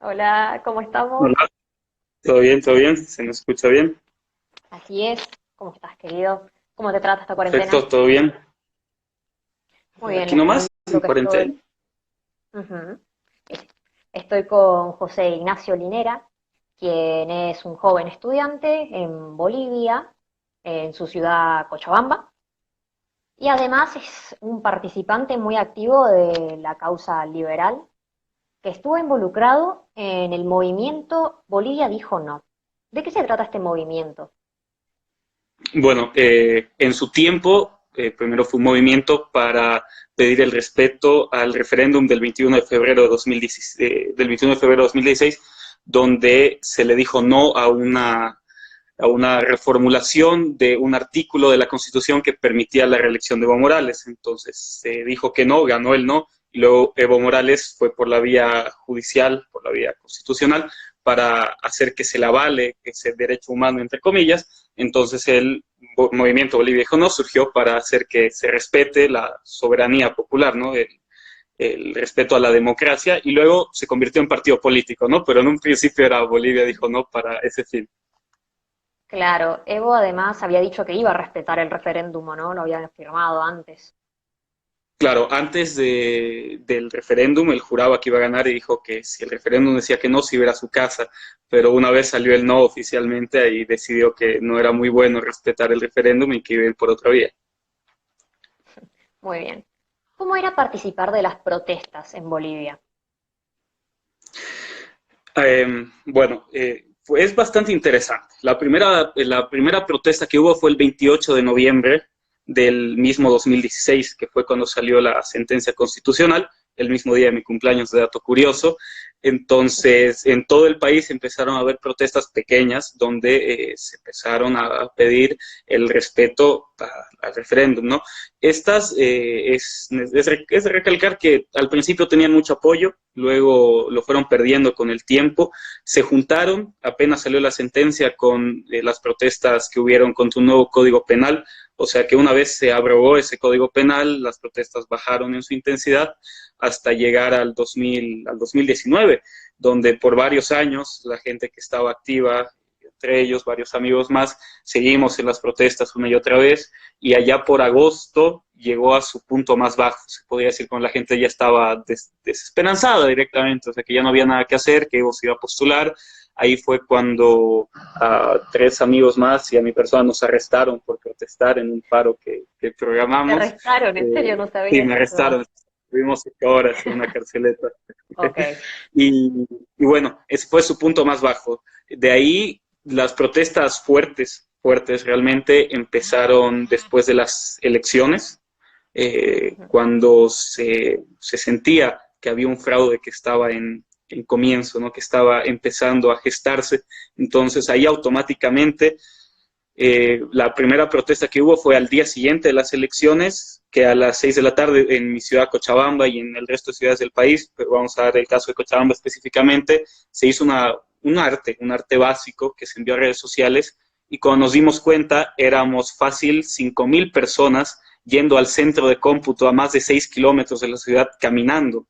Hola, ¿cómo estamos? Hola, todo bien, se me escucha bien. Así es. ¿Cómo estás, querido? ¿Cómo te trata esta cuarentena? Perfecto, todo bien. Muy bien, Aquí les nomás, cuento en que cuarentena. estoy. Ujú. Es- Estoy con José Ignacio Linera, quien es un joven estudiante en Bolivia, en su ciudad Cochabamba, y además es un participante muy activo de la causa liberal, que estuvo involucrado en el movimiento Bolivia dijo no. ¿De qué se trata este movimiento? Bueno, en su tiempo, primero fue un movimiento para pedir el respeto al referéndum del 21 de febrero de 2016, del 21 de febrero de 2016, donde se le dijo no a una reformulación de un artículo de la Constitución que permitía la reelección de Evo Morales. Entonces se dijo que no, ganó el no, y luego Evo Morales fue por la vía judicial, por la vía constitucional, para hacer que se le avale ese derecho humano, entre comillas. Entonces el movimiento Bolivia Dijo No surgió para hacer que se respete la soberanía popular, ¿no? El respeto a la democracia, y luego se convirtió en partido político, ¿no? Pero en un principio era Bolivia Dijo No para ese fin. Claro, Evo además había dicho que iba a respetar el referéndum, ¿o no? Lo habían firmado antes. Claro, del referéndum, él juraba que iba a ganar y dijo que si el referéndum decía que no, se iba a ir a su casa, pero una vez salió el no oficialmente, ahí decidió que no era muy bueno respetar el referéndum y que iba a ir por otra vía. Muy bien. ¿Cómo era participar de las protestas en Bolivia? Es bastante interesante. La primera protesta que hubo fue el 28 de noviembre del mismo 2016, que fue cuando salió la sentencia constitucional, el mismo día de mi cumpleaños, de dato curioso. Entonces, en todo el país empezaron a haber protestas pequeñas donde se empezaron a pedir el respeto al referéndum, ¿no? Es de recalcar que al principio tenían mucho apoyo, luego lo fueron perdiendo con el tiempo, se juntaron, apenas salió la sentencia con las protestas que hubieron contra un nuevo código penal, o sea que una vez se abrogó ese código penal, las protestas bajaron en su intensidad hasta llegar al 2019, donde por varios años la gente que estaba activa, entre ellos varios amigos más, seguimos en las protestas una y otra vez, y allá por agosto llegó a su punto más bajo, se podría decir, cuando la gente ya estaba desesperanzada directamente, o sea que ya no había nada que hacer, que Evo se iba a postular. Ahí fue cuando a tres amigos más y a mi persona nos arrestaron por protestar en un paro que Te programamos. arrestaron, en serio, no Sí, sabía me eso. arrestaron, estuvimos 5 horas en una carceleta. Ok. y, y bueno, ese fue su punto más bajo. De ahí las protestas fuertes realmente empezaron después de las elecciones, Ujú. cuando se sentía que había un fraude que estaba en comienzo, ¿no? Que estaba empezando a gestarse. Entonces ahí automáticamente la primera protesta que hubo fue al día siguiente de las elecciones, que a las 6 de la tarde en mi ciudad Cochabamba y en el resto de ciudades del país, pero vamos a dar el caso de Cochabamba específicamente, se hizo un arte básico que se envió a redes sociales, y cuando nos dimos cuenta éramos fácil 5.000 personas yendo al centro de cómputo a más de 6 kilómetros de la ciudad caminando.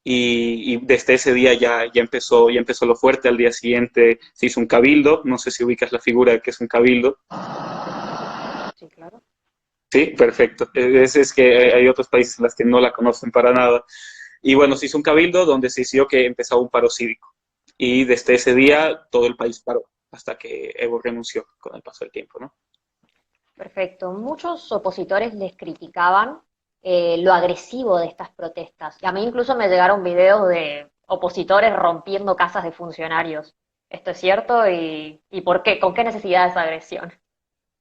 Y desde ese día ya empezó lo fuerte. Al día siguiente se hizo un cabildo, no sé si ubicas la figura de que es un cabildo. Sí, claro. Sí, perfecto. Es que hay otros países en los que no la conocen para nada. Y bueno, se hizo un cabildo donde se decidió que empezaba un paro cívico. Y desde ese día todo el país paró, hasta que Evo renunció con el paso del tiempo, ¿no? Perfecto. Muchos opositores les criticaban lo agresivo de estas protestas. Y a mí incluso me llegaron videos de opositores rompiendo casas de funcionarios. ¿Esto es cierto? ¿Y por qué? ¿Con qué necesidad de esa agresión?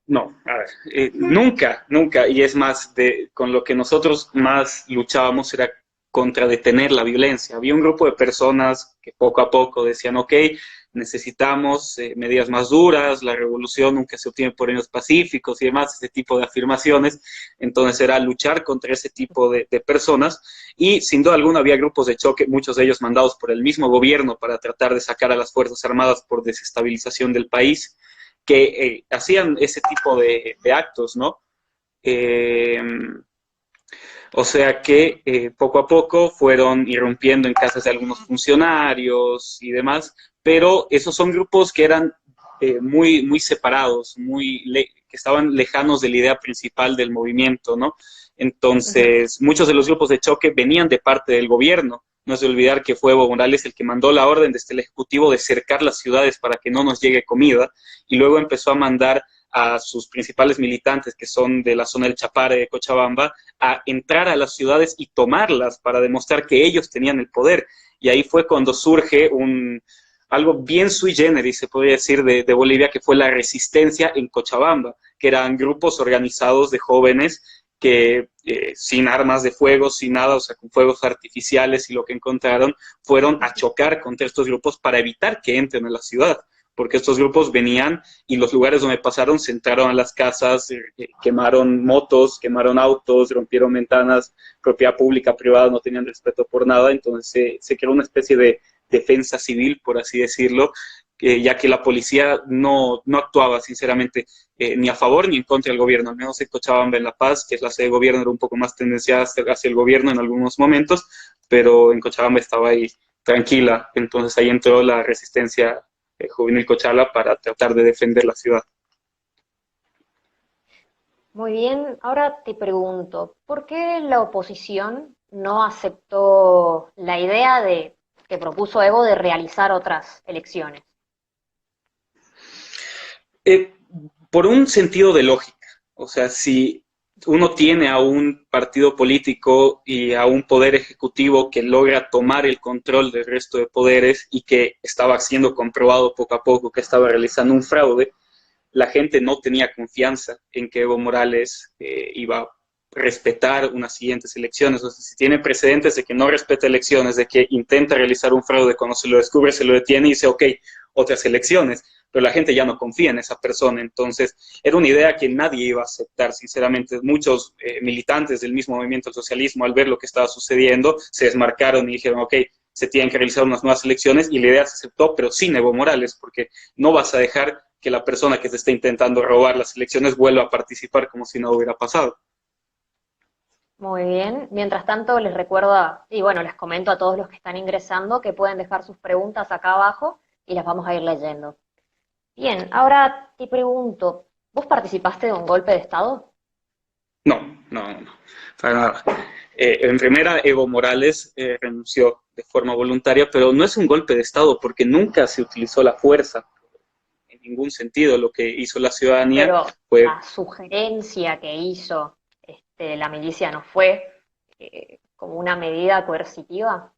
No, a ver, nunca, nunca, y es más, con lo que nosotros más luchábamos era contra detener la violencia. Había un grupo de personas que poco a poco decían, ok, necesitamos medidas más duras, la revolución nunca se obtiene por medios pacíficos y demás, ese tipo de afirmaciones. Entonces era luchar contra ese tipo de personas, y sin duda alguna había grupos de choque, muchos de ellos mandados por el mismo gobierno para tratar de sacar a las Fuerzas Armadas por desestabilización del país, que hacían ese tipo de actos, ¿no? Eh, O sea que poco a poco fueron irrumpiendo en casas de algunos funcionarios y demás, pero esos son grupos que eran muy separados, que estaban lejanos de la idea principal del movimiento, ¿no? Ujú. Entonces, muchos de los grupos de choque venían de parte del gobierno. No es de olvidar que fue Evo Morales el que mandó la orden desde el Ejecutivo de cercar las ciudades para que no nos llegue comida, y luego empezó a mandar a sus principales militantes, que son de la zona del Chapare, de Cochabamba, a entrar a las ciudades y tomarlas para demostrar que ellos tenían el poder. Y ahí fue cuando surge algo bien sui generis, se podría decir, de Bolivia, que fue la resistencia en Cochabamba, que eran grupos organizados de jóvenes que sin armas de fuego, sin nada, o sea, con fuegos artificiales y lo que encontraron, fueron a chocar contra estos grupos para evitar que entren a la ciudad, porque estos grupos venían y los lugares donde pasaron se entraron a las casas, quemaron motos, quemaron autos, rompieron ventanas, propiedad pública, privada, no tenían respeto por nada, entonces se creó una especie de defensa civil, por así decirlo, ya que la policía no actuaba, sinceramente, ni a favor ni en contra del gobierno. Al menos en Cochabamba, en La Paz, que es la sede de gobierno, era un poco más tendenciada hacia el gobierno en algunos momentos, pero en Cochabamba estaba ahí tranquila. Entonces ahí entró la resistencia juvenil Cochala para tratar de defender la ciudad. Muy bien, ahora te pregunto, ¿por qué la oposición no aceptó la idea de que propuso Evo de realizar otras elecciones? Eh, por un sentido de lógica, o sea, si uno tiene a un partido político y a un poder ejecutivo que logra tomar el control del resto de poderes y que estaba siendo comprobado poco a poco que estaba realizando un fraude, la gente no tenía confianza en que Evo Morales iba a respetar unas siguientes elecciones. O sea, si tiene precedentes de que no respeta elecciones, de que intenta realizar un fraude, cuando se lo descubre, se lo detiene y dice, ok, otras elecciones, pero la gente ya no confía en esa persona. Entonces, era una idea que nadie iba a aceptar, sinceramente. Muchos militantes del mismo movimiento del socialismo, al ver lo que estaba sucediendo, se desmarcaron y dijeron, ok, se tienen que realizar unas nuevas elecciones, y la idea se aceptó, pero sin Evo Morales, porque no vas a dejar que la persona que se está intentando robar las elecciones vuelva a participar como si no hubiera pasado. Muy bien, mientras tanto les recuerdo, y bueno, les comento a todos los que están ingresando que pueden dejar sus preguntas acá abajo y las vamos a ir leyendo. Bien, ahora te pregunto, ¿vos participaste de un golpe de Estado? No, para nada. En primera, Evo Morales renunció de forma voluntaria, pero no es un golpe de Estado porque nunca se utilizó la fuerza en ningún sentido. Lo que hizo la ciudadanía Pero fue, la sugerencia que hizo la milicia no fue como una medida coercitiva.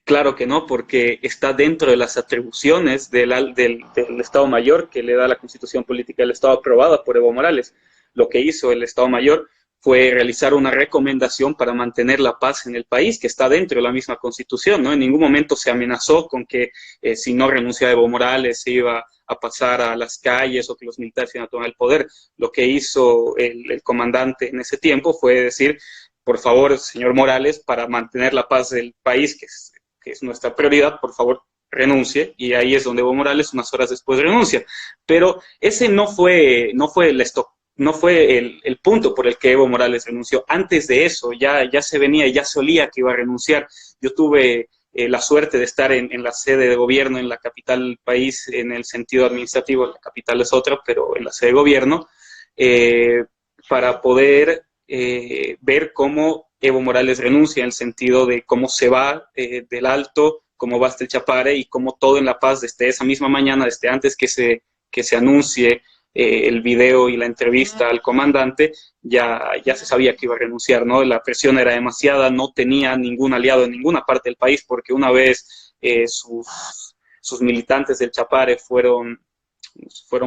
claro que no, porque está dentro de las atribuciones del Estado Mayor que le da la Constitución Política del Estado aprobada por Evo Morales. Lo que hizo el Estado Mayor fue realizar una recomendación para mantener la paz en el país, que está dentro de la misma Constitución, ¿no? En ningún momento se amenazó con que si no renunciaba Evo Morales se iba a pasar a las calles o que los militares iban a tomar el poder. Lo que hizo el comandante en ese tiempo fue decir, por favor, señor Morales, para mantener la paz del país, que es nuestra prioridad, por favor, renuncie, y ahí es donde Evo Morales unas horas después renuncia. Pero ese no fue el punto por el que Evo Morales renunció. Antes de eso ya se venía, ya se olía que iba a renunciar. Yo tuve la suerte de estar en la sede de gobierno en la capital del país, en el sentido administrativo, la capital es otra, pero en la sede de gobierno, eh, para poder ver cómo Evo Morales renuncia, en el sentido de cómo se va del Alto, cómo va hasta el Chapare y cómo todo en La Paz desde esa misma mañana, desde antes que se anuncie el video y la entrevista al comandante, ya se sabía que iba a renunciar, ¿no? La presión era demasiada, no tenía ningún aliado en ninguna parte del país, porque una vez sus militantes del Chapare fueron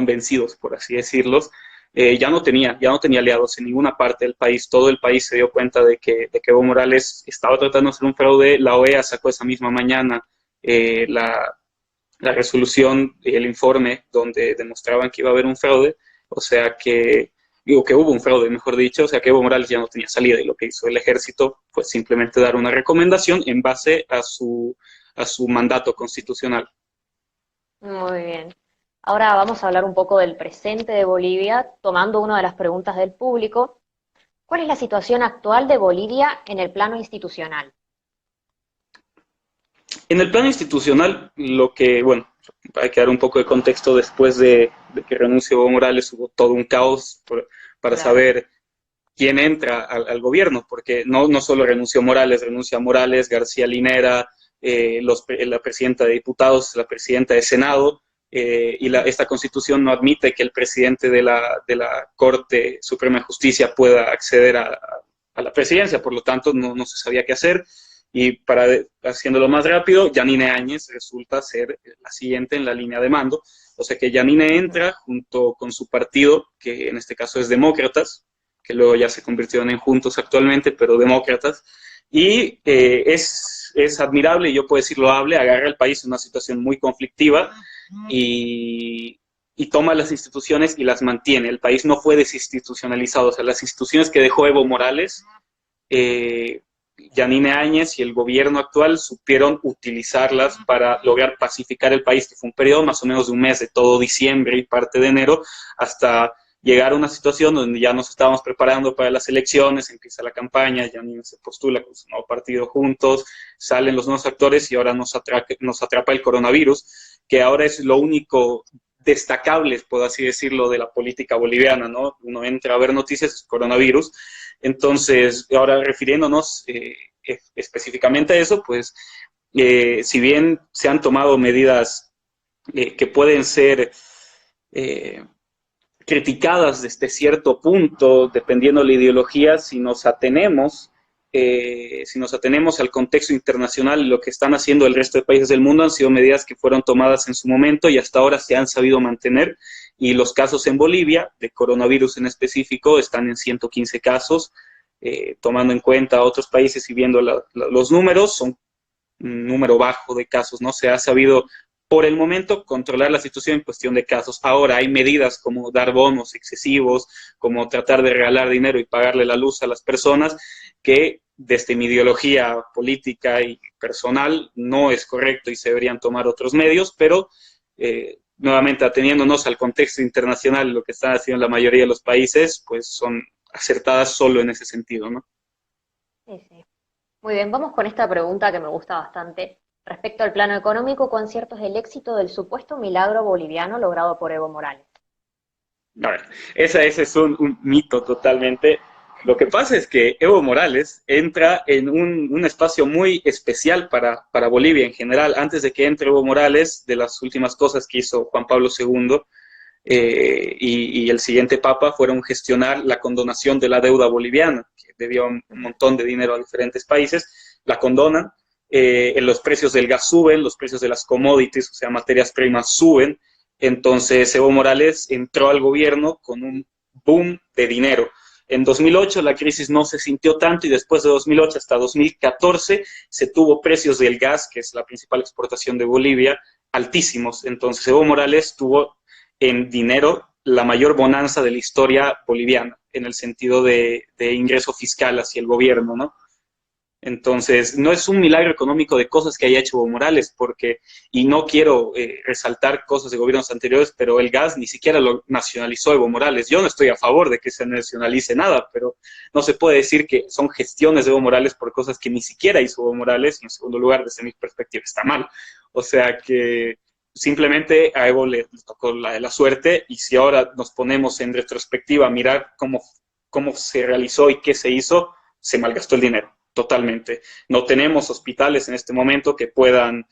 vencidos, por así decirlos, ya no tenía aliados en ninguna parte del país. Todo el país se dio cuenta de que Evo Morales estaba tratando de hacer un fraude. La OEA sacó esa misma mañana la resolución y el informe donde demostraban que iba a haber un fraude, o sea digo que hubo un fraude, mejor dicho, o sea que Evo Morales ya no tenía salida, y lo que hizo el ejército fue simplemente dar una recomendación en base a su mandato constitucional. Muy bien. Ahora vamos a hablar un poco del presente de Bolivia, tomando una de las preguntas del público. ¿Cuál es la situación actual de Bolivia en el plano institucional? En el plano institucional, bueno, hay que dar un poco de contexto después de que renunció Evo Morales, hubo todo un caos para Claro. saber quién entra al gobierno, porque no solo renuncia Morales, García Linera, la presidenta de diputados, la presidenta de Senado, esta constitución no admite que el presidente de la Corte Suprema de Justicia pueda acceder a la presidencia, por lo tanto no se sabía qué hacer. Y haciéndolo más rápido, Yanine Áñez resulta ser la siguiente en la línea de mando. O sea que Yanine entra junto con su partido, que en este caso es Demócratas, que luego ya se convirtieron en Juntos actualmente, pero Demócratas, y es admirable, y yo puedo decir loable, agarra el país en una situación muy conflictiva y toma las instituciones y las mantiene. El país no fue desinstitucionalizado, o sea, las instituciones que dejó Evo Morales, Yanine Áñez y el gobierno actual supieron utilizarlas para lograr pacificar el país, que fue un periodo más o menos de un mes, de todo diciembre y parte de enero, hasta llegar a una situación donde ya nos estábamos preparando para las elecciones, empieza la campaña, Yanine se postula con su nuevo partido Juntos, salen los nuevos actores y ahora nos atrapa el coronavirus, que ahora es lo único destacable, por así decirlo, de la política boliviana, ¿no? Uno entra a ver noticias, coronavirus. Entonces, ahora refiriéndonos específicamente a eso, pues, si bien se han tomado medidas que pueden ser criticadas desde cierto punto, dependiendo de la ideología, si nos atenemos al contexto internacional y lo que están haciendo el resto de países del mundo, han sido medidas que fueron tomadas en su momento y hasta ahora se han sabido mantener. Y los casos en Bolivia, de coronavirus en específico, están en 115 casos. Tomando en cuenta otros países y viendo los números, son un número bajo de casos, ¿no? Se ha sabido por el momento controlar la situación en cuestión de casos. Ahora hay medidas como dar bonos excesivos, como tratar de regalar dinero y pagarle la luz a las personas, que desde mi ideología política y personal no es correcto y se deberían tomar otros medios, pero nuevamente ateniéndonos al contexto internacional, lo que están haciendo la mayoría de los países, pues son acertadas solo en ese sentido, ¿no? Sí, sí. Muy bien, vamos con esta pregunta que me gusta bastante. Respecto al plano económico, ¿cuán cierto es el éxito del supuesto milagro boliviano logrado por Evo Morales? A ver, ese es un mito totalmente. Lo que pasa es que Evo Morales entra en un espacio muy especial para Bolivia en general. Antes de que entre Evo Morales, de las últimas cosas que hizo Juan Pablo II y el siguiente Papa fueron gestionar la condonación de la deuda boliviana, que debía un montón de dinero a diferentes países, la condonan, los precios del gas suben, los precios de las commodities, o sea, materias primas suben. Entonces Evo Morales entró al gobierno con un boom de dinero. En 2008 la crisis no se sintió tanto y después de 2008 hasta 2014 se tuvo precios del gas, que es la principal exportación de Bolivia, altísimos. Entonces Evo Morales tuvo en dinero la mayor bonanza de la historia boliviana, en el sentido de ingreso fiscal hacia el gobierno, ¿no? Entonces, no es un milagro económico de cosas que haya hecho Evo Morales, y no quiero resaltar cosas de gobiernos anteriores, pero el gas ni siquiera lo nacionalizó Evo Morales. Yo no estoy a favor de que se nacionalice nada, pero no se puede decir que son gestiones de Evo Morales por cosas que ni siquiera hizo Evo Morales, y en segundo lugar, desde mi perspectiva, está mal. O sea que simplemente a Evo le tocó la suerte, y si ahora nos ponemos en retrospectiva a mirar cómo se realizó y qué se hizo, se malgastó el dinero totalmente. No tenemos hospitales en este momento que puedan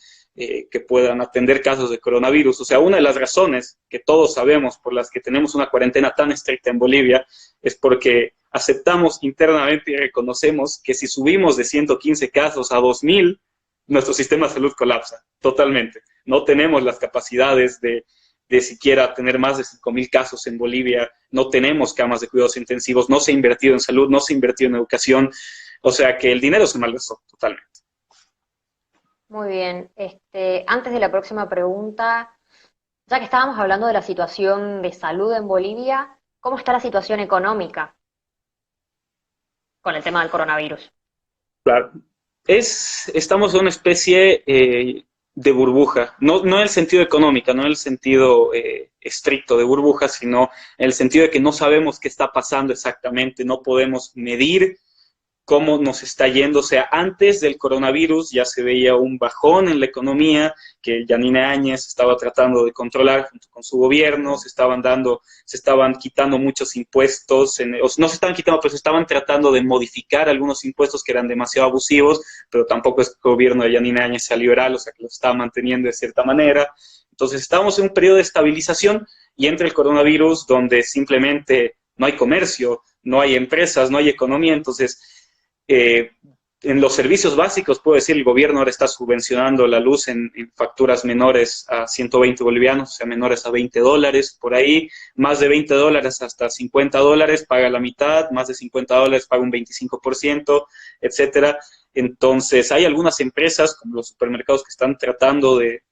atender casos de coronavirus. O sea, una de las razones que todos sabemos por las que tenemos una cuarentena tan estricta en Bolivia es porque aceptamos internamente y reconocemos que si subimos de 115 casos a 2000, nuestro sistema de salud colapsa totalmente. No tenemos las capacidades de siquiera tener más de 5.000 casos en Bolivia, no tenemos camas de cuidados intensivos, no se ha invertido en salud, no se ha invertido en educación, o sea que el dinero se malgastó totalmente. Muy bien. Antes de la próxima pregunta, ya que estábamos hablando de la situación de salud en Bolivia, ¿cómo está la situación económica con el tema del coronavirus? Claro. Estamos en una especie de burbuja, no en el sentido económico, no en el sentido estricto de burbuja, sino en el sentido de que no sabemos qué está pasando exactamente, no podemos medir cómo nos está yendo. O sea, antes del coronavirus ya se veía un bajón en la economía que Yanine Áñez estaba tratando de controlar junto con su gobierno, se estaban quitando muchos impuestos, o no se estaban quitando, pero se estaban tratando de modificar algunos impuestos que eran demasiado abusivos, pero tampoco es que el gobierno de Yanine Áñez sea liberal, o sea, que lo estaba manteniendo de cierta manera. Entonces estábamos en un periodo de estabilización y entra el coronavirus donde simplemente no hay comercio, no hay empresas, no hay economía. Entonces en los servicios básicos, puedo decir, el gobierno ahora está subvencionando la luz en facturas menores a 120 bolivianos, o sea, menores a $20, por ahí, más de $20 hasta $50, paga la mitad, más de $50 paga un 25%, etcétera. Entonces, hay algunas empresas, como los supermercados, que están tratando de,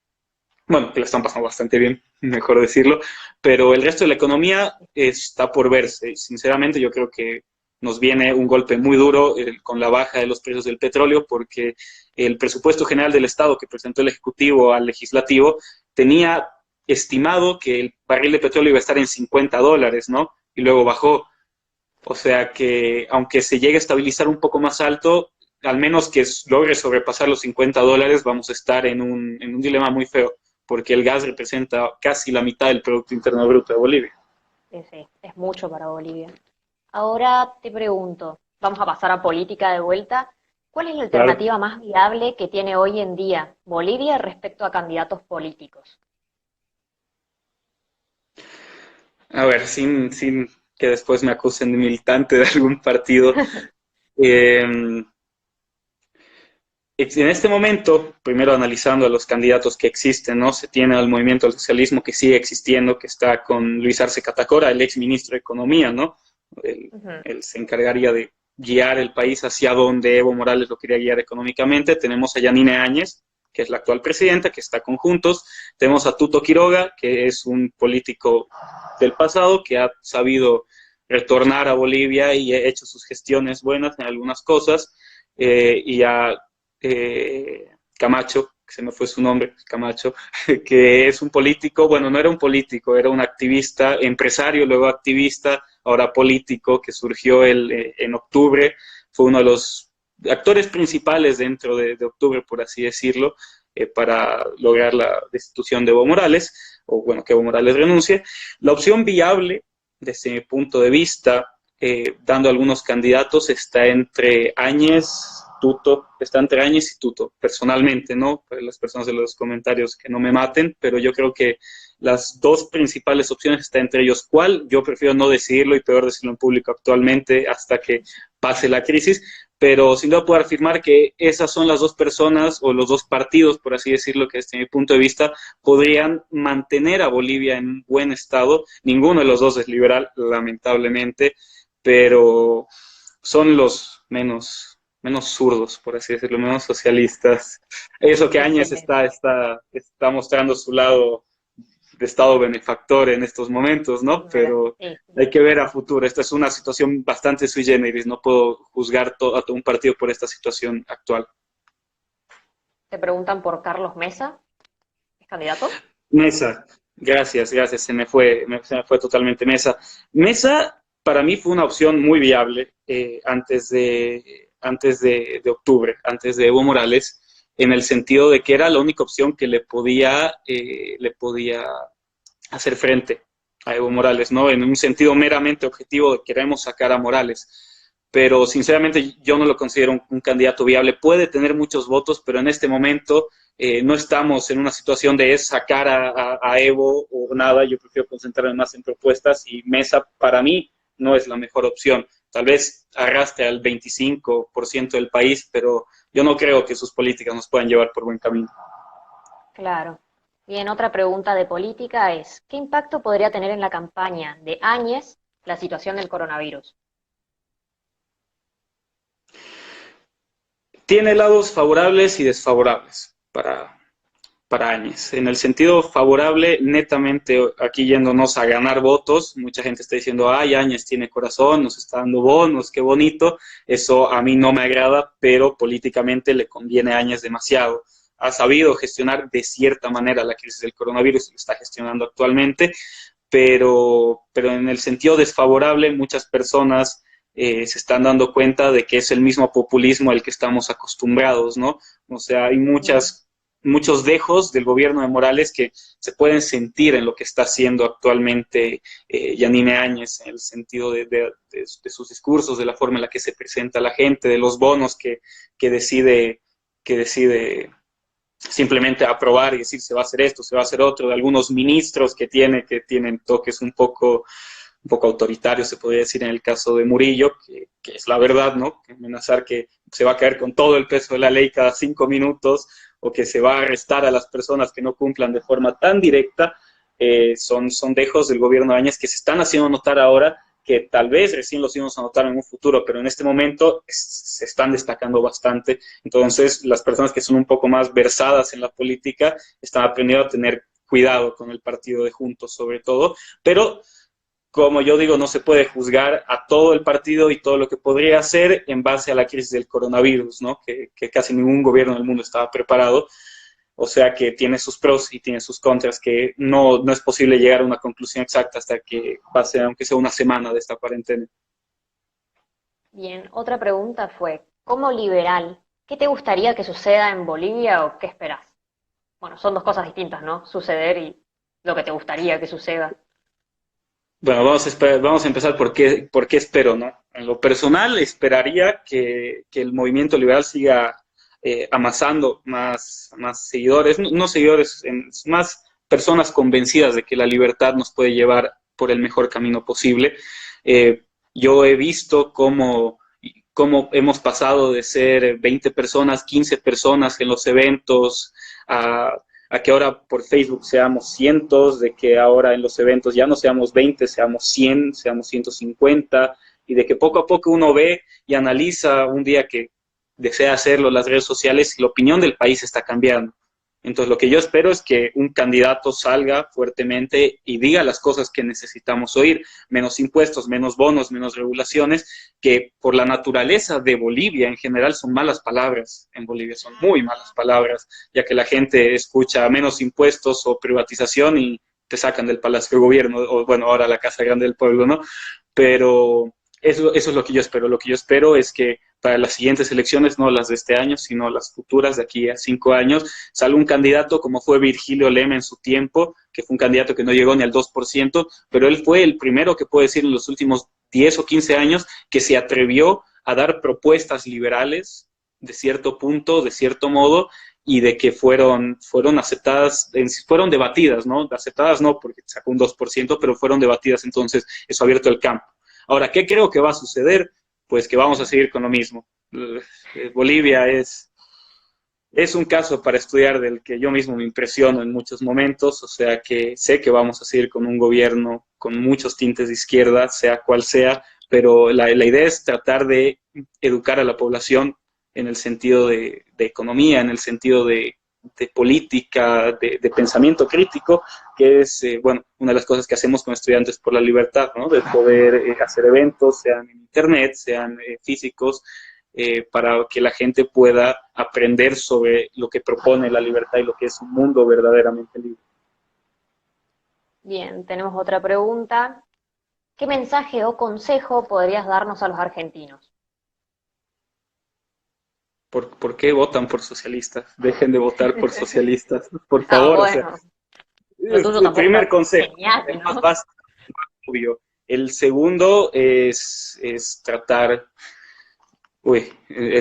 bueno, que la están pasando bastante bien, mejor decirlo, pero el resto de la economía está por verse. Sinceramente, yo creo que nos viene un golpe muy duro con la baja de los precios del petróleo, porque el presupuesto general del Estado que presentó el Ejecutivo al Legislativo tenía estimado que el barril de petróleo iba a estar en $50, ¿no? Y luego bajó. O sea que, aunque se llegue a estabilizar un poco más alto, al menos que logre sobrepasar los $50, vamos a estar en un dilema muy feo, porque el gas representa casi la mitad del Producto Interno Bruto de Bolivia. Sí, sí, es mucho para Bolivia. Ahora te pregunto, vamos a pasar a política de vuelta. ¿Cuál es la Claro. alternativa más viable que tiene hoy en día Bolivia respecto a candidatos políticos? A ver, sin que después me acusen de militante de algún partido. Eh, en este momento, primero analizando a los candidatos que existen, ¿no? Se tiene al movimiento al socialismo que sigue existiendo, que está con Luis Arce Catacora, el ex ministro de Economía, ¿no? Él, Ujú. él se encargaría de guiar el país hacia donde Evo Morales lo quería guiar económicamente. Tenemos a Yanine Áñez, que es la actual presidenta, que está con Juntos. Tenemos a Tuto Quiroga, que es un político del pasado que ha sabido retornar a Bolivia y ha hecho sus gestiones buenas en algunas cosas. Y a Camacho, que se me fue su nombre, Camacho, que es un político, bueno, no era un político, era un activista, empresario, luego activista, ahora político, que surgió en octubre, fue uno de los actores principales dentro de octubre, por así decirlo, para lograr la destitución de Evo Morales, o bueno, que Evo Morales renuncie. La opción viable, desde mi punto de vista, dando algunos candidatos, está entre Áñez, Tuto, está entre Áñez y Tuto, personalmente, ¿no? Para las personas de los comentarios que no me maten, pero yo creo que las dos principales opciones están entre ellos. ¿Cuál? Yo prefiero no decidirlo y peor decirlo en público actualmente hasta que pase la crisis, pero sin duda puedo afirmar que esas son las dos personas o los dos partidos, por así decirlo, que desde mi punto de vista podrían mantener a Bolivia en un buen estado. Ninguno de los dos es liberal, lamentablemente, pero son los menos zurdos, por así decirlo, menos socialistas. Eso que Áñez Excelente. está mostrando su lado de Estado benefactor en estos momentos, ¿no? Mira, Pero sí, hay que ver a futuro. Esta es una situación bastante sui generis. No puedo juzgar a todo un partido por esta situación actual. te preguntan por Carlos Mesa, ¿es candidato? Mesa, gracias, se me fue totalmente Mesa. Mesa para mí fue una opción muy viable antes de octubre, antes de Evo Morales, en el sentido de que era la única opción que le podía hacer frente a Evo Morales, ¿no? En un sentido meramente objetivo de queremos sacar a Morales. Pero sinceramente yo no lo considero un candidato viable. Puede tener muchos votos, pero en este momento no estamos en una situación de sacar a Evo o nada. Yo prefiero concentrarme más en propuestas y Mesa para mí no es la mejor opción. Tal vez arrastre al 25% del país, pero yo no creo que sus políticas nos puedan llevar por buen camino. Claro. Bien, otra pregunta de política es, ¿qué impacto podría tener en la campaña de Áñez la situación del coronavirus? Tiene lados favorables y desfavorables para Áñez. En el sentido favorable, netamente aquí yéndonos a ganar votos, mucha gente está diciendo, ay, Áñez tiene corazón, nos está dando bonos, qué bonito. Eso a mí no me agrada, pero políticamente le conviene a Áñez demasiado. ha sabido gestionar de cierta manera la crisis del coronavirus y lo está gestionando actualmente, pero en el sentido desfavorable muchas personas se están dando cuenta de que es el mismo populismo al que estamos acostumbrados, ¿no? O sea, hay muchos dejos del gobierno de Morales que se pueden sentir en lo que está haciendo actualmente Yanine Áñez, en el sentido de sus discursos, de la forma en la que se presenta a la gente, de los bonos que decide simplemente aprobar y decir se va a hacer esto, se va a hacer otro, de algunos ministros que tienen toques un poco autoritario, se podría decir en el caso de Murillo, que es la verdad, ¿no? Que amenazar que se va a caer con todo el peso de la ley cada 5 minutos o que se va a arrestar a las personas que no cumplan de forma tan directa, son dejos del gobierno de Áñez que se están haciendo notar ahora, que tal vez recién los íbamos a notar en un futuro, pero en este momento se están destacando bastante. Entonces, las personas que son un poco más versadas en la política están aprendiendo a tener cuidado con el partido de Juntos, sobre todo, pero como yo digo, no se puede juzgar a todo el partido y todo lo que podría hacer en base a la crisis del coronavirus, ¿no? Que casi ningún gobierno del mundo estaba preparado. O sea que tiene sus pros y tiene sus contras, que no es posible llegar a una conclusión exacta hasta que pase, aunque sea una semana de esta cuarentena. Bien, otra pregunta fue, como liberal, ¿qué te gustaría que suceda en Bolivia o qué esperás? Bueno, son dos cosas distintas, ¿no? Suceder y lo que te gustaría que suceda. Bueno, vamos a empezar por qué espero, ¿no? En lo personal, esperaría que el movimiento liberal siga amasando más seguidores, no seguidores, más personas convencidas de que la libertad nos puede llevar por el mejor camino posible. Eh, yo he visto cómo hemos pasado de ser 20 personas, 15 personas en los eventos, a que ahora por Facebook seamos cientos, de que ahora en los eventos ya no seamos 20, seamos 100, seamos 150, y de que poco a poco uno ve y analiza un día que desea hacerlo las redes sociales y la opinión del país está cambiando. Entonces lo que yo espero es que un candidato salga fuertemente y diga las cosas que necesitamos oír, menos impuestos, menos bonos, menos regulaciones, que por la naturaleza de Bolivia en general son malas palabras. En Bolivia son muy malas palabras, ya que la gente escucha menos impuestos o privatización y te sacan del Palacio de Gobierno, o bueno, ahora la Casa Grande del Pueblo, ¿no? Pero eso es lo que yo espero. Lo que yo espero es que para las siguientes elecciones, no las de este año, sino las futuras de aquí a 5 años, salga un candidato como fue Virgilio Lema en su tiempo, que fue un candidato que no llegó ni al 2%, pero él fue el primero que puedo decir en los últimos 10 o 15 años que se atrevió a dar propuestas liberales de cierto punto, de cierto modo, y de que fueron aceptadas, fueron debatidas, ¿no? Aceptadas no porque sacó un 2%, pero fueron debatidas, entonces eso ha abierto el campo. Ahora, ¿qué creo que va a suceder? Pues que vamos a seguir con lo mismo. Bolivia es un caso para estudiar del que yo mismo me impresiono en muchos momentos, o sea que sé que vamos a seguir con un gobierno con muchos tintes de izquierda, sea cual sea, pero la idea es tratar de educar a la población en el sentido de economía, en el sentido de política, de pensamiento crítico, que es, bueno, una de las cosas que hacemos con Estudiantes por la Libertad, ¿no? De poder hacer eventos, sean en internet, sean físicos, para que la gente pueda aprender sobre lo que propone la libertad y lo que es un mundo verdaderamente libre. Bien, tenemos otra pregunta. ¿Qué mensaje o consejo podrías darnos a los argentinos? ¿Por qué votan por socialistas? Dejen de votar por socialistas, por Ah, favor. O sea, bueno, lo tuyo el tampoco primer es consejo, genial, el más ¿no? básico, obvio. El segundo es tratar. Uy,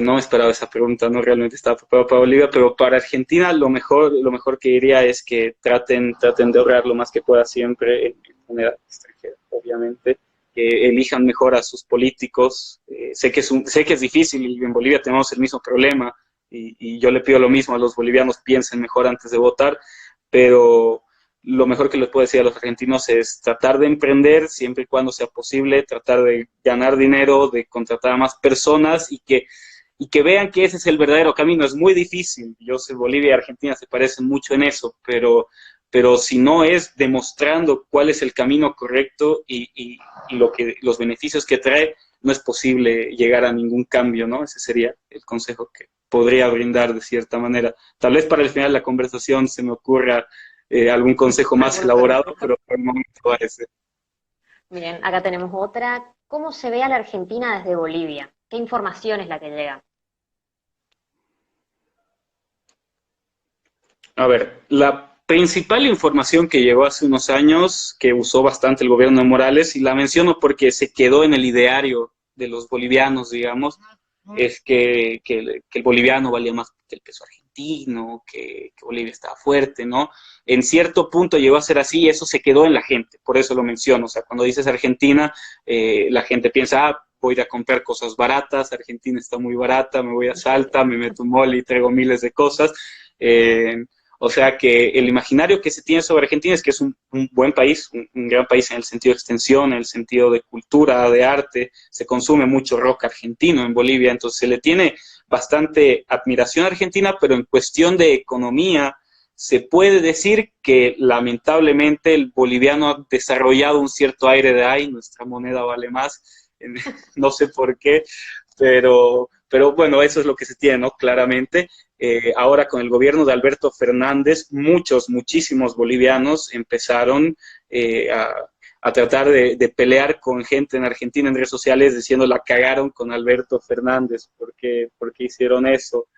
no me esperaba esa pregunta, no realmente estaba preparado para Bolivia, pero para Argentina lo mejor que diría es que traten de ahorrar lo más que pueda siempre en moneda extranjera, obviamente, que elijan mejor a sus políticos. Sé que es difícil y en Bolivia tenemos el mismo problema y yo le pido lo mismo a los bolivianos, piensen mejor antes de votar, pero lo mejor que les puedo decir a los argentinos es tratar de emprender siempre y cuando sea posible, tratar de ganar dinero, de contratar a más personas y que vean que ese es el verdadero camino. Es muy difícil, yo sé, Bolivia y Argentina se parecen mucho en eso, pero si no es demostrando cuál es el camino correcto y los beneficios que trae, no es posible llegar a ningún cambio, ¿no? Ese sería el consejo podría brindar de cierta manera. Tal vez para el final de la conversación se me ocurra algún consejo más ¿Alguno elaborado, consejo? pero por el momento va ese. Miren, acá tenemos otra. ¿Cómo se ve a la Argentina desde Bolivia? ¿Qué información es la que llega? A ver, la principal información que llegó hace unos años, que usó bastante el gobierno de Morales, y la menciono porque se quedó en el ideario de los bolivianos, digamos, es que el boliviano valía más que el peso argentino, que Bolivia estaba fuerte, ¿no? En cierto punto llegó a ser así y eso se quedó en la gente, por eso lo menciono. O sea, cuando dices Argentina, la gente piensa, ah, voy a ir a comprar cosas baratas, Argentina está muy barata, me voy a Salta, me meto un mall y traigo miles de cosas. Eh, o sea que el imaginario que se tiene sobre Argentina es que es un buen país, un gran país en el sentido de extensión, en el sentido de cultura, de arte. Se consume mucho rock argentino en Bolivia, entonces se le tiene bastante admiración a Argentina, pero en cuestión de economía se puede decir que lamentablemente el boliviano ha desarrollado un cierto aire de ay, nuestra moneda vale más, no sé por qué, pero bueno, eso es lo que se tiene, ¿no? Claramente. Ahora con el gobierno de Alberto Fernández, muchísimos bolivianos empezaron a tratar de pelear con gente en Argentina en redes sociales diciendo la cagaron con Alberto Fernández, porque hicieron eso.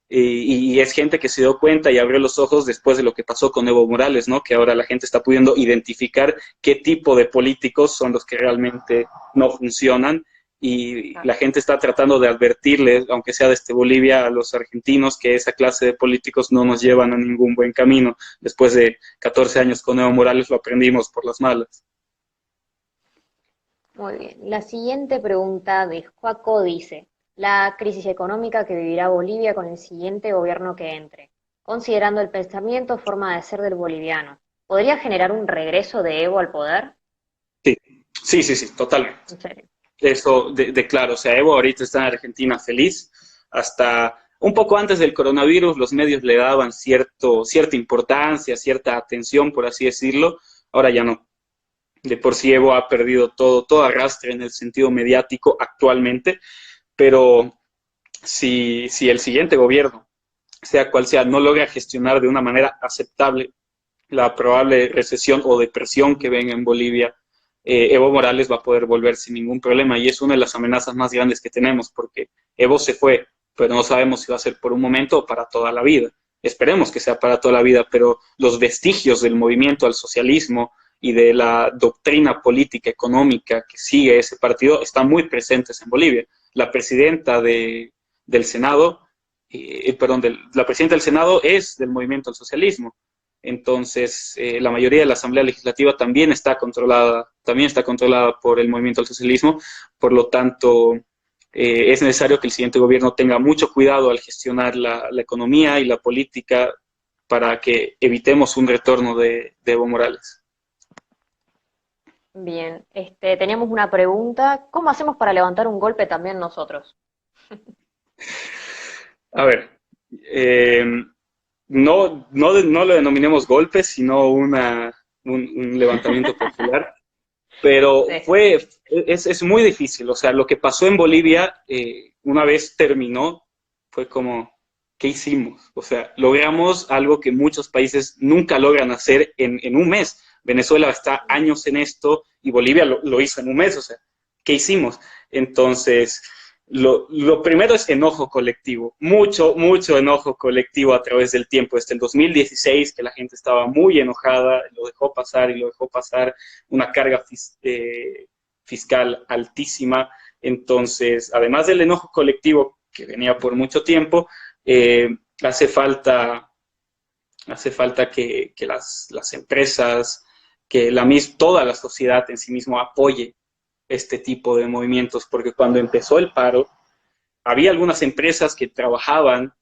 Y es gente que se dio cuenta y abrió los ojos después de lo que pasó con Evo Morales, ¿no? Que ahora la gente está pudiendo identificar qué tipo de políticos son los que realmente no funcionan y la gente está tratando de advertirles, aunque sea desde Bolivia, a los argentinos, que esa clase de políticos no nos llevan a ningún buen camino. Después de 14 años con Evo Morales lo aprendimos por las malas. Muy bien. La siguiente pregunta de Joaco dice, la crisis económica que vivirá Bolivia con el siguiente gobierno que entre, considerando el pensamiento, forma de ser del boliviano, ¿podría generar un regreso de Evo al poder? Sí, sí, totalmente. En serio. Eso de claro, o sea, Evo ahorita está en Argentina feliz, hasta un poco antes del coronavirus los medios le daban cierta importancia, cierta atención, por así decirlo, ahora ya no. De por sí Evo ha perdido todo arrastre en el sentido mediático actualmente, pero si el siguiente gobierno, sea cual sea, no logra gestionar de una manera aceptable la probable recesión o depresión que ven en Bolivia, Evo Morales va a poder volver sin ningún problema y es una de las amenazas más grandes que tenemos porque Evo se fue, pero no sabemos si va a ser por un momento o para toda la vida. Esperemos que sea para toda la vida, pero los vestigios del movimiento al socialismo y de la doctrina política económica que sigue ese partido están muy presentes en Bolivia. La presidenta del Senado, la presidenta del Senado es del movimiento al socialismo. Entonces, la mayoría de la Asamblea Legislativa también está controlada por el movimiento al socialismo, por lo tanto, es necesario que el siguiente gobierno tenga mucho cuidado al gestionar la economía y la política para que evitemos un retorno de Evo Morales. Bien, teníamos una pregunta, ¿cómo hacemos para levantar un golpe también nosotros? A ver, eh, no lo denominemos golpes, sino un levantamiento popular. Pero Sí. es muy difícil, o sea, lo que pasó en Bolivia, una vez terminó, fue como, ¿qué hicimos? O sea, logramos algo que muchos países nunca logran hacer en un mes. Venezuela está años en esto y Bolivia lo hizo en un mes, o sea, ¿qué hicimos? Entonces, lo primero es enojo colectivo, mucho enojo colectivo a través del tiempo. Desde el 2016, que la gente estaba muy enojada, lo dejó pasar y lo dejó pasar, una carga fiscal altísima. Entonces, además del enojo colectivo que venía por mucho tiempo, eh, hace falta, hace falta que las empresas, que toda la sociedad en sí mismo apoye este tipo de movimientos, porque cuando empezó el paro, había algunas empresas que trabajaban,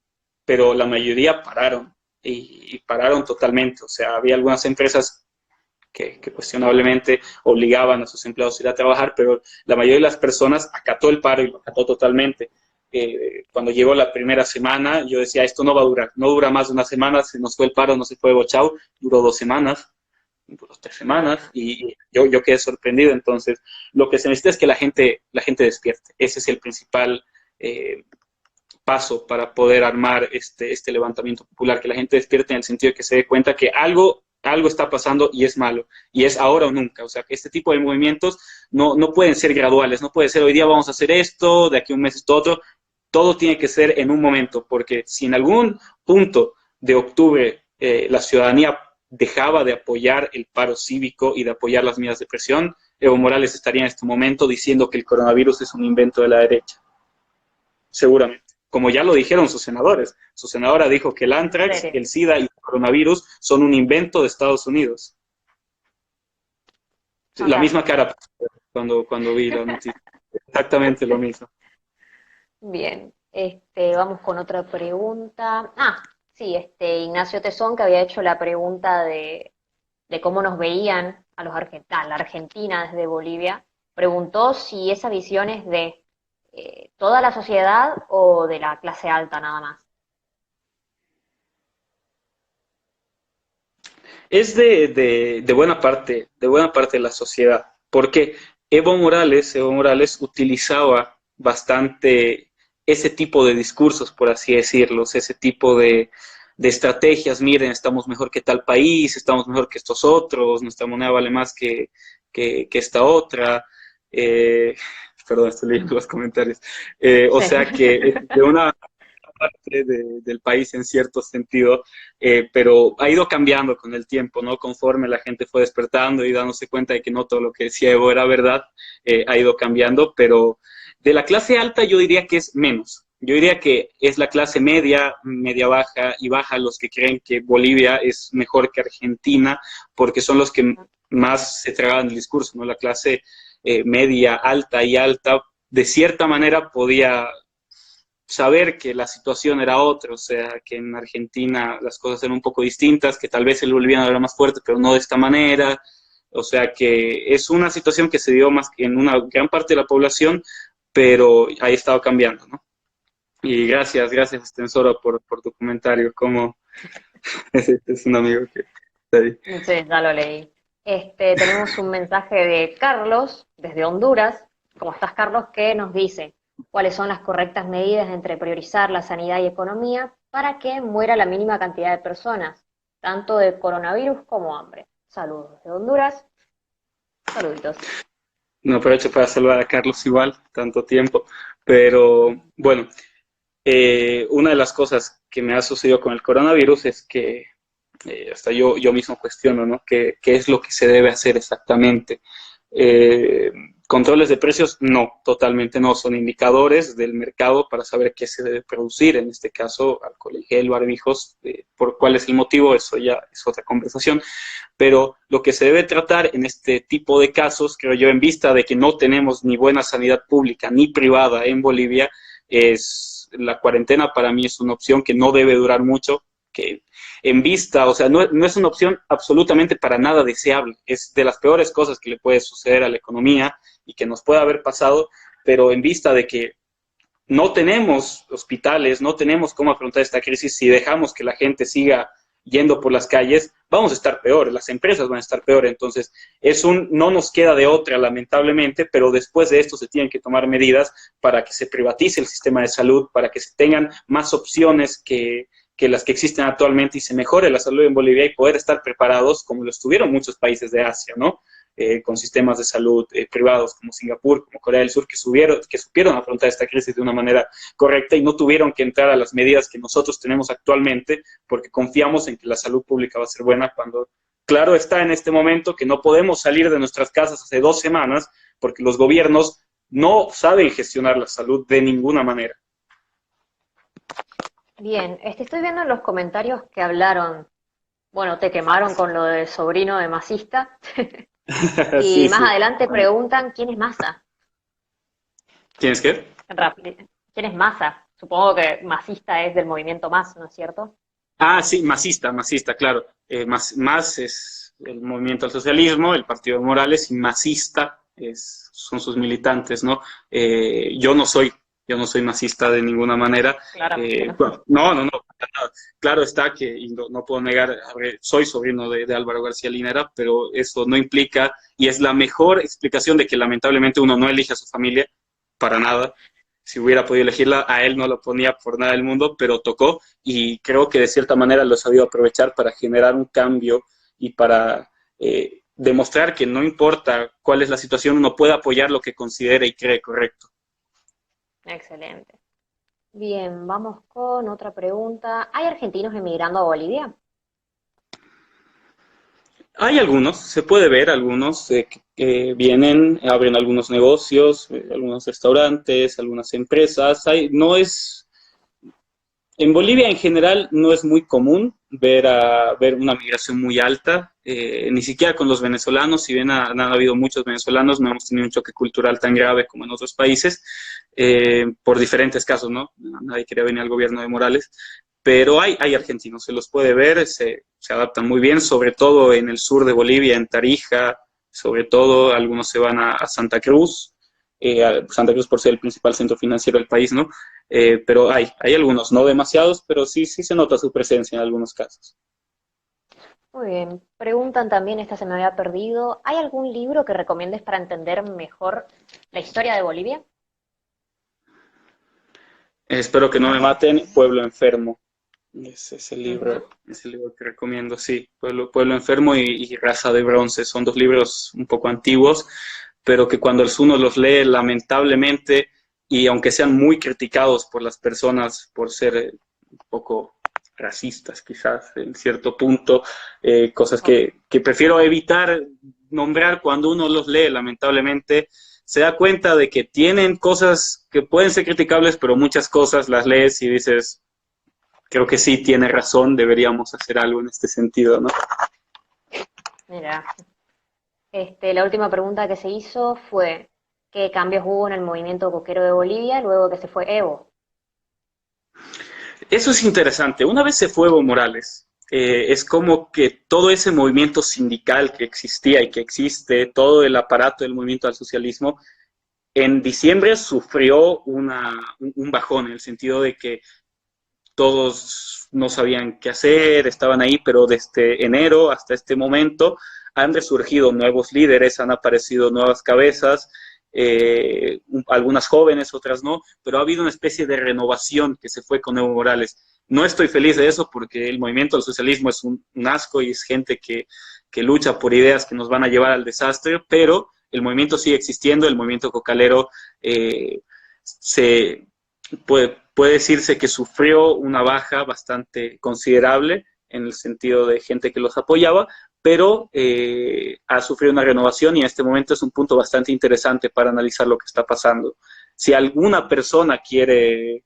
pero la mayoría pararon y pararon totalmente. O sea, había algunas empresas que cuestionablemente obligaban a sus empleados a ir a trabajar, pero la mayoría de las personas acató el paro y lo acató totalmente. Cuando llegó la primera semana, yo decía, esto no va a durar, no dura más de una semana, se nos fue el paro, no se fue Bochau, duró 2 semanas, duró 3 semanas, y yo quedé sorprendido. Entonces, lo que se necesita es que la gente despierte. Ese es el principal paso para poder armar este levantamiento popular, que la gente despierte en el sentido de que se dé cuenta que algo está pasando y es malo, y es ahora o nunca. O sea, que este tipo de movimientos no pueden ser graduales, no puede ser hoy día vamos a hacer esto, de aquí a un mes esto otro, todo tiene que ser en un momento, porque si en algún punto de octubre la ciudadanía dejaba de apoyar el paro cívico y de apoyar las medidas de presión, Evo Morales estaría en este momento diciendo que el coronavirus es un invento de la derecha, seguramente. Como ya lo dijeron sus senadores. Su senadora dijo que el anthrax, el SIDA y el coronavirus son un invento de Estados Unidos. La misma cara cuando vi la noticia. Exactamente lo mismo. Bien, vamos con otra pregunta. Sí, Ignacio Tesón, que había hecho la pregunta de cómo nos veían a la Argentina desde Bolivia, preguntó si esa visión es de toda la sociedad o de la clase alta nada más. Es de buena parte de la sociedad, porque Evo Morales utilizaba bastante ese tipo de discursos, por así decirlos, ese tipo de estrategias. Miren, estamos mejor que tal país, estamos mejor que estos otros, nuestra moneda vale más que esta otra. Eh, Perdón, estoy leyendo los comentarios. O Sí. sea que de una parte del país en cierto sentido, pero ha ido cambiando con el tiempo, ¿no? Conforme la gente fue despertando y dándose cuenta de que no todo lo que decía Evo era verdad, ha ido cambiando, pero de la clase alta yo diría que es menos. Yo diría que es la clase media, media baja y baja los que creen que Bolivia es mejor que Argentina, porque son los que más se tragaban el discurso, ¿no? La clase media, alta y alta, de cierta manera podía saber que la situación era otra, o sea, que en Argentina las cosas eran un poco distintas, que tal vez el boliviano era más fuerte, pero no de esta manera, o sea, que es una situación que se dio más que en una gran parte de la población, pero ha estado cambiando, ¿no? Y gracias, Extensora, por tu comentario, como es un amigo que está ahí. Sí, ya lo leí. Tenemos un mensaje de Carlos, desde Honduras. ¿Cómo estás, Carlos? Que nos dice cuáles son las correctas medidas entre priorizar la sanidad y economía para que muera la mínima cantidad de personas, tanto de coronavirus como hambre. Saludos de Honduras. Saluditos. No aprovecho para saludar a Carlos igual, tanto tiempo, pero bueno, una de las cosas que me ha sucedido con el coronavirus es que hasta yo mismo cuestiono, ¿no? ¿Qué es lo que se debe hacer exactamente? Controles de precios, no, totalmente no, son indicadores del mercado para saber qué se debe producir, en este caso alcohol en gel, barbijos, por cuál es el motivo, eso ya es otra conversación, pero lo que se debe tratar en este tipo de casos, creo yo, en vista de que no tenemos ni buena sanidad pública ni privada en Bolivia, es la cuarentena. Para mí es una opción que no debe durar mucho, que en vista, o sea, no es una opción absolutamente para nada deseable, es de las peores cosas que le puede suceder a la economía y que nos puede haber pasado, pero en vista de que no tenemos hospitales, no tenemos cómo afrontar esta crisis, si dejamos que la gente siga yendo por las calles, vamos a estar peor, las empresas van a estar peor. Entonces, no nos queda de otra, lamentablemente, pero después de esto se tienen que tomar medidas para que se privatice el sistema de salud, para que se tengan más opciones que las que existen actualmente y se mejore la salud en Bolivia y poder estar preparados como lo estuvieron muchos países de Asia, ¿no? Con sistemas de salud privados como Singapur, como Corea del Sur, que supieron afrontar esta crisis de una manera correcta y no tuvieron que entrar a las medidas que nosotros tenemos actualmente porque confiamos en que la salud pública va a ser buena cuando, claro está en este momento que no podemos salir de nuestras casas hace 2 semanas porque los gobiernos no saben gestionar la salud de ninguna manera. Bien, estoy viendo en los comentarios que hablaron, bueno, te quemaron con lo de sobrino de masista. Y Sí, más sí. adelante preguntan quién es Massa. ¿Tienes que? ¿Quién es Massa? Supongo que masista es del movimiento Más, ¿no es cierto? Ah, sí, masista, claro. Más es el movimiento al socialismo, el partido de Morales, y masista son sus militantes, ¿no? Yo no soy masista de ninguna manera. Claramente no. Bueno, no. Claro está que, y no puedo negar, a ver, soy sobrino de Álvaro García Linera, pero eso no implica, y es la mejor explicación de que lamentablemente uno no elige a su familia, para nada. si hubiera podido elegirla, a él no lo ponía por nada del mundo, pero tocó y creo que de cierta manera lo ha sabido aprovechar para generar un cambio y para demostrar que no importa cuál es la situación, uno puede apoyar lo que considere y cree correcto. Excelente. Bien, vamos con otra pregunta. ¿Hay argentinos emigrando a Bolivia? Hay algunos, se puede ver algunos que vienen, abren algunos negocios, algunos restaurantes, algunas empresas. No es, en Bolivia en general no es muy común ver una migración muy alta, ni siquiera con los venezolanos, si bien han habido muchos venezolanos, no hemos tenido un choque cultural tan grave como en otros países, por diferentes casos, ¿no? Nadie quería venir al gobierno de Morales, pero hay argentinos, se los puede ver, se adaptan muy bien, sobre todo en el sur de Bolivia, en Tarija, sobre todo algunos se van a Santa Cruz, Santa Cruz por ser el principal centro financiero del país, ¿no? Pero hay algunos, no demasiados, pero sí se nota su presencia en algunos casos. Muy bien. Preguntan también, esta se me había perdido, ¿hay algún libro que recomiendes para entender mejor la historia de Bolivia? Espero que no me maten, Pueblo Enfermo. Ujú. Es el libro que recomiendo, sí. Pueblo Enfermo y Raza de Bronce. Son dos libros un poco antiguos, pero que cuando uno los lee, lamentablemente, y aunque sean muy criticados por las personas por ser un poco racistas, quizás, en cierto punto, cosas Ok. que prefiero evitar nombrar cuando uno los lee, lamentablemente, se da cuenta de que tienen cosas que pueden ser criticables, pero muchas cosas las lees y dices, creo que sí tiene razón, deberíamos hacer algo en este sentido, ¿no? Mira, la última pregunta que se hizo fue, ¿qué cambios hubo en el movimiento coquero de Bolivia luego que se fue Evo? Eso es interesante. Una vez se fue Evo Morales, es como que todo ese movimiento sindical que existía y que existe, todo el aparato del movimiento al socialismo, en diciembre sufrió un bajón en el sentido de que todos no sabían qué hacer, estaban ahí, pero desde enero hasta este momento han resurgido nuevos líderes, han aparecido nuevas cabezas, algunas jóvenes, otras no, pero ha habido una especie de renovación que se fue con Evo Morales. No estoy feliz de eso porque el movimiento del socialismo es un asco y es gente que lucha por ideas que nos van a llevar al desastre, pero el movimiento sigue existiendo, el movimiento cocalero se puede decirse que sufrió una baja bastante considerable en el sentido de gente que los apoyaba, pero ha sufrido una renovación y en este momento es un punto bastante interesante para analizar lo que está pasando. Si alguna persona quiere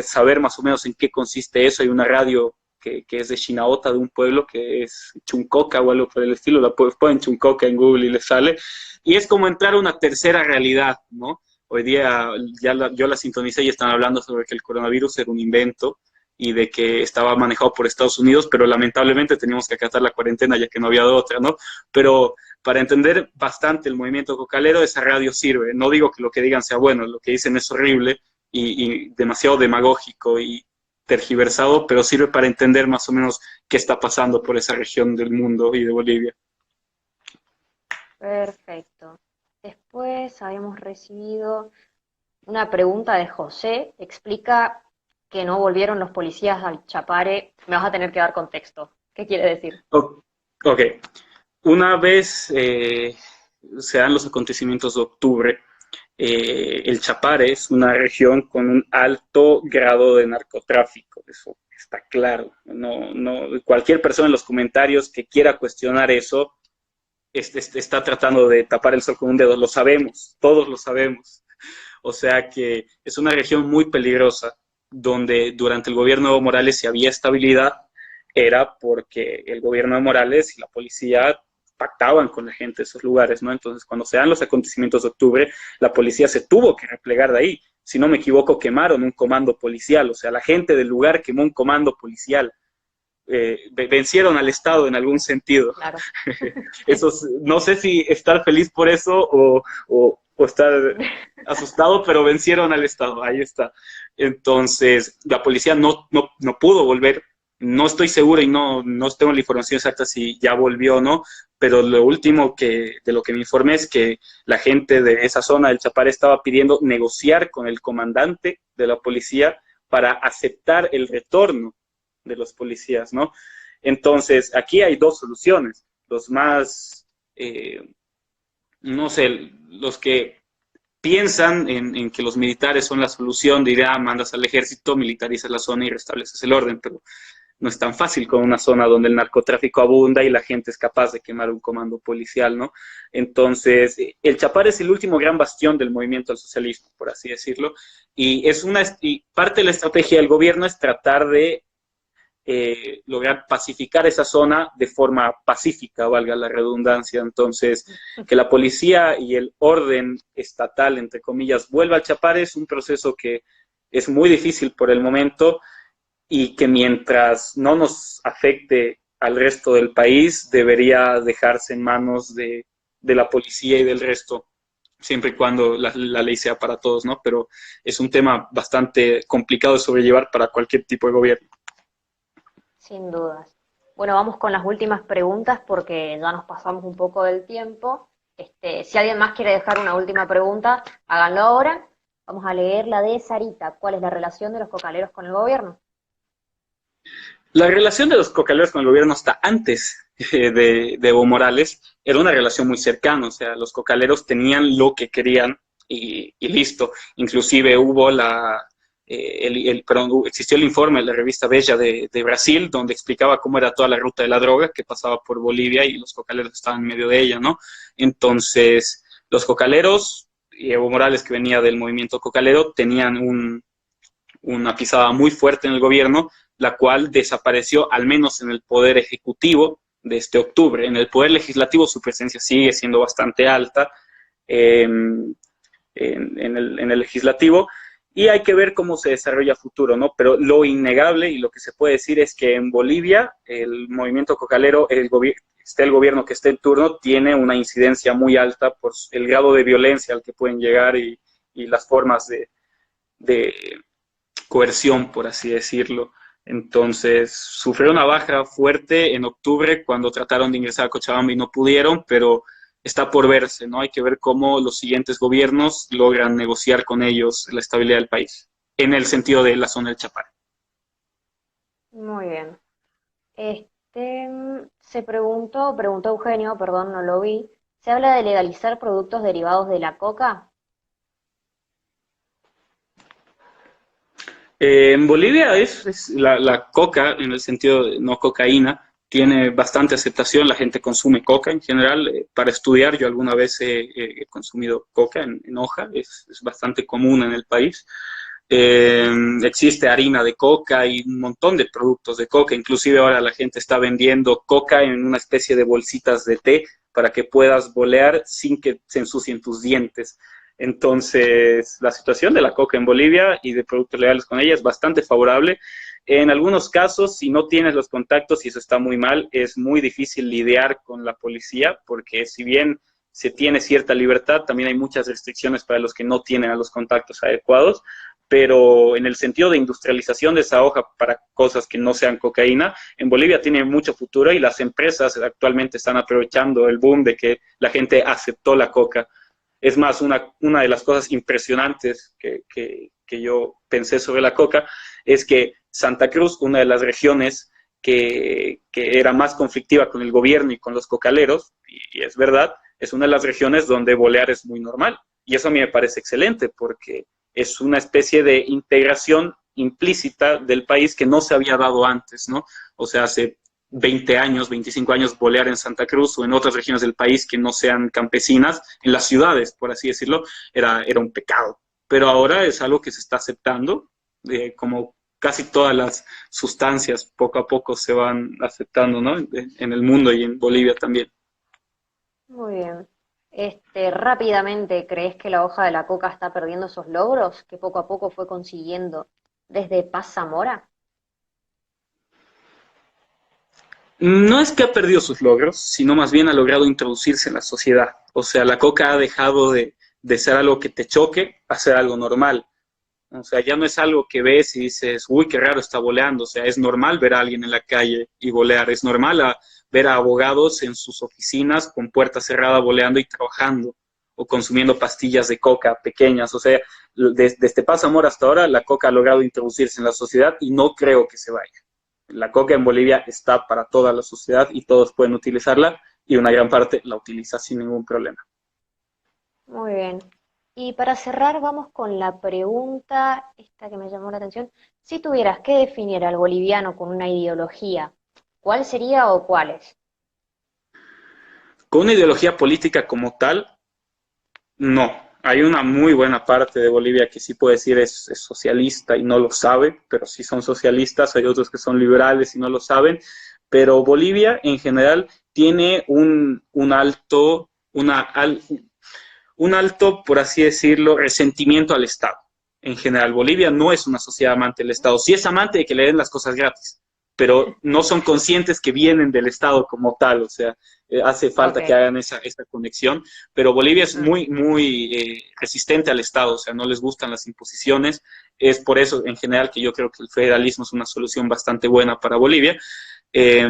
saber más o menos en qué consiste eso, hay una radio que es de Chinaota, de un pueblo que es Chuncoca o algo por el estilo, la ponen Chuncoca en Google y le sale, y es como entrar a una tercera realidad, ¿no? Hoy día yo la sintonicé y están hablando sobre que el coronavirus era un invento y de que estaba manejado por Estados Unidos, pero lamentablemente teníamos que acatar la cuarentena ya que no había de otra, ¿no? Pero para entender bastante el movimiento cocalero, esa radio sirve. No digo que lo que digan sea bueno, lo que dicen es horrible y demasiado demagógico y tergiversado, pero sirve para entender más o menos qué está pasando por esa región del mundo y de Bolivia. Perfecto. Después habíamos recibido una pregunta de José. Explica que no volvieron los policías al Chapare. Me vas a tener que dar contexto. ¿Qué quiere decir? Ok, una vez se dan los acontecimientos de octubre, el Chapare es una región con un alto grado de narcotráfico, eso está claro. Cualquier persona en los comentarios que quiera cuestionar eso está tratando de tapar el sol con un dedo, lo sabemos, todos lo sabemos. O sea que es una región muy peligrosa, donde durante el gobierno de Evo Morales si había estabilidad, era porque el gobierno de Morales y la policía pactaban con la gente de esos lugares, ¿no? Entonces, cuando se dan los acontecimientos de octubre, la policía se tuvo que replegar de ahí. Si no me equivoco, quemaron un comando policial, o sea, la gente del lugar quemó un comando policial. Vencieron al Estado en algún sentido. Claro. Eso, no sé si estar feliz por eso o estar asustado, pero vencieron al Estado, ahí está. Entonces, la policía no pudo volver, No estoy seguro y no tengo la información exacta si ya volvió o no, pero lo último de lo que me informé es que la gente de esa zona del Chapare estaba pidiendo negociar con el comandante de la policía para aceptar el retorno de los policías, ¿no? Entonces, aquí hay dos soluciones. Los más, no sé, los que piensan en que los militares son la solución, dirán, mandas al ejército, militarizas la zona y restableces el orden, pero no es tan fácil con una zona donde el narcotráfico abunda y la gente es capaz de quemar un comando policial, ¿no? Entonces, el Chapare es el último gran bastión del movimiento al socialismo, por así decirlo, y parte de la estrategia del gobierno es tratar de lograr pacificar esa zona de forma pacífica, valga la redundancia. Entonces, que la policía y el orden estatal, entre comillas, vuelva al Chapare es un proceso que es muy difícil por el momento y que mientras no nos afecte al resto del país, debería dejarse en manos de la policía y del resto, siempre y cuando la ley sea para todos, ¿no? Pero es un tema bastante complicado de sobrellevar para cualquier tipo de gobierno. Sin dudas. Bueno, vamos con las últimas preguntas porque ya nos pasamos un poco del tiempo. Si alguien más quiere dejar una última pregunta, háganlo ahora. Vamos a leer la de Sarita. ¿Cuál es la relación de los cocaleros con el gobierno? La relación de los cocaleros con el gobierno hasta antes de Evo Morales era una relación muy cercana, o sea, los cocaleros tenían lo que querían y listo. Inclusive hubo perdón, existió el informe de la revista Bella de Brasil, donde explicaba cómo era toda la ruta de la droga que pasaba por Bolivia y los cocaleros estaban en medio de ella, ¿no? Entonces, los cocaleros y Evo Morales, que venía del movimiento cocalero, tenían una pisada muy fuerte en el gobierno, la cual desapareció al menos en el poder ejecutivo de este octubre. En el poder legislativo su presencia sigue siendo bastante alta en el legislativo, y hay que ver cómo se desarrolla a futuro, ¿no? Pero lo innegable y lo que se puede decir es que en Bolivia el movimiento cocalero, esté el gobierno que esté en turno, tiene una incidencia muy alta por el grado de violencia al que pueden llegar y las formas de coerción, por así decirlo. Entonces, sufrieron una baja fuerte en octubre cuando trataron de ingresar a Cochabamba y no pudieron, pero está por verse, ¿no? Hay que ver cómo los siguientes gobiernos logran negociar con ellos la estabilidad del país, en el sentido de la zona del Chapare. Muy bien. Preguntó Eugenio, perdón, no lo vi. ¿Se habla de legalizar productos derivados de la coca? En Bolivia es la coca, en el sentido de no cocaína, tiene bastante aceptación, la gente consume coca en general. Para estudiar, yo alguna vez he consumido coca en hoja, es bastante común en el país. Existe harina de coca y un montón de productos de coca, inclusive ahora la gente está vendiendo coca en una especie de bolsitas de té para que puedas bolear sin que se ensucien tus dientes. Entonces, la situación de la coca en Bolivia y de productos legales con ella es bastante favorable. En algunos casos, si no tienes los contactos, y eso está muy mal, es muy difícil lidiar con la policía, porque si bien se tiene cierta libertad, también hay muchas restricciones para los que no tienen a los contactos adecuados, pero en el sentido de industrialización de esa hoja para cosas que no sean cocaína, en Bolivia tiene mucho futuro y las empresas actualmente están aprovechando el boom de que la gente aceptó la coca. Es más, una de las cosas impresionantes que yo pensé sobre la coca es que Santa Cruz, una de las regiones que era más conflictiva con el gobierno y con los cocaleros, y es verdad, es una de las regiones donde bolear es muy normal. Y eso a mí me parece excelente porque es una especie de integración implícita del país que no se había dado antes, ¿no? O sea, hace 20 años, 25 años, bolear en Santa Cruz o en otras regiones del país que no sean campesinas, en las ciudades, por así decirlo, era un pecado. Pero ahora es algo que se está aceptando, como casi todas las sustancias poco a poco se van aceptando, ¿no? En el mundo y en Bolivia también. Muy bien. Rápidamente, ¿crees que la hoja de la coca está perdiendo esos logros que poco a poco fue consiguiendo desde Paz Zamora? No es que ha perdido sus logros, sino más bien ha logrado introducirse en la sociedad. O sea, la coca ha dejado de ser algo que te choque a ser algo normal. O sea, ya no es algo que ves y dices, uy, qué raro está boleando. O sea, es normal ver a alguien en la calle y bolear. Es normal ver a abogados en sus oficinas con puerta cerrada boleando y trabajando o consumiendo pastillas de coca pequeñas. O sea, desde Paz Amor hasta ahora, la coca ha logrado introducirse en la sociedad y no creo que se vaya. La coca en Bolivia está para toda la sociedad y todos pueden utilizarla y una gran parte la utiliza sin ningún problema. Muy bien. Y para cerrar, vamos con la pregunta, esta que me llamó la atención. Si tuvieras que definir al boliviano con una ideología, ¿cuál sería o cuáles? Con una ideología política como tal, no. Hay una muy buena parte de Bolivia que sí puede decir es socialista y no lo sabe, pero sí son socialistas. Hay otros que son liberales y no lo saben. Pero Bolivia en general tiene un alto, por así decirlo, resentimiento al Estado. En general, Bolivia no es una sociedad amante del Estado. Sí es amante de que le den las cosas gratis, pero no son conscientes que vienen del Estado como tal. O sea, hace Ok. falta que hagan esa conexión. Pero Bolivia es Mm. muy, muy resistente al Estado. O sea, no les gustan las imposiciones. Es por eso, en general, que yo creo que el federalismo es una solución bastante buena para Bolivia. Eh,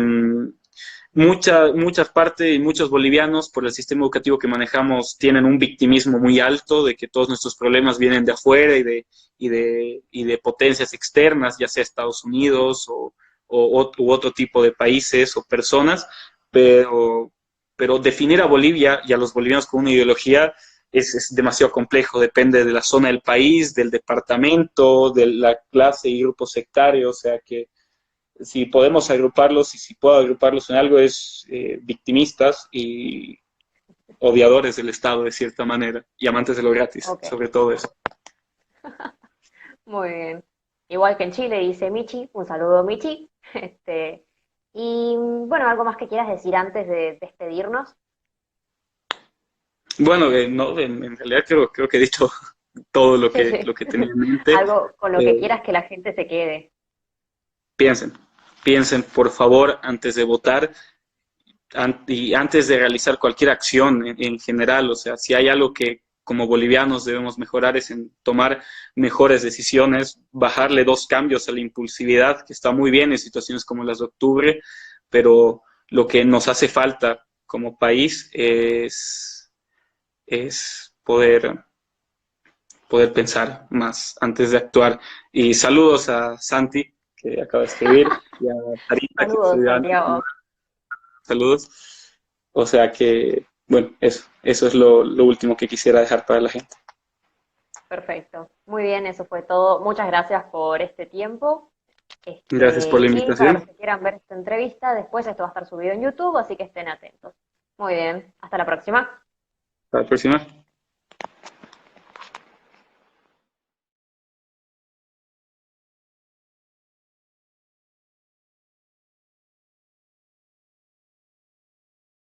muchas partes y muchos bolivianos por el sistema educativo que manejamos tienen un victimismo muy alto de que todos nuestros problemas vienen de afuera y de potencias externas, ya sea Estados Unidos u otro tipo de países o personas, pero, pero definir a Bolivia y a los bolivianos con una ideología es demasiado complejo, depende de la zona del país, del departamento, de la clase y grupo sectario, o sea que si podemos agruparlos y si puedo agruparlos en algo es victimistas y odiadores del Estado de cierta manera y amantes de lo gratis, Ok, sobre todo eso. muy bien. Igual que en Chile, dice Michi, un saludo Michi. Este, y bueno, algo más que quieras decir antes de despedirnos. Bueno, no, en realidad creo que he dicho todo lo Sí, que, sí. lo que tenía en mente. Algo con lo que Eh, quieras que la gente se quede. piensen, piensen por favor antes de votar y antes de realizar cualquier acción en general, o sea, si hay algo que como bolivianos debemos mejorar es en tomar mejores decisiones, bajarle 2 cambios a la impulsividad, que está muy bien en situaciones como las de octubre, pero lo que nos hace falta como país es poder pensar más antes de actuar. Y saludos a Santi, que acaba de escribir, y a Tarita, que es Saludos, ciudadana. Santiago. Saludos. O sea que, bueno, eso es lo último que quisiera dejar para la gente. Perfecto. Muy bien, eso fue todo. Muchas gracias por este tiempo. Gracias por la Y para los invitación. que quieran ver esta entrevista, después esto va a estar subido en YouTube, así que estén atentos. Muy bien, hasta la próxima. Hasta la próxima.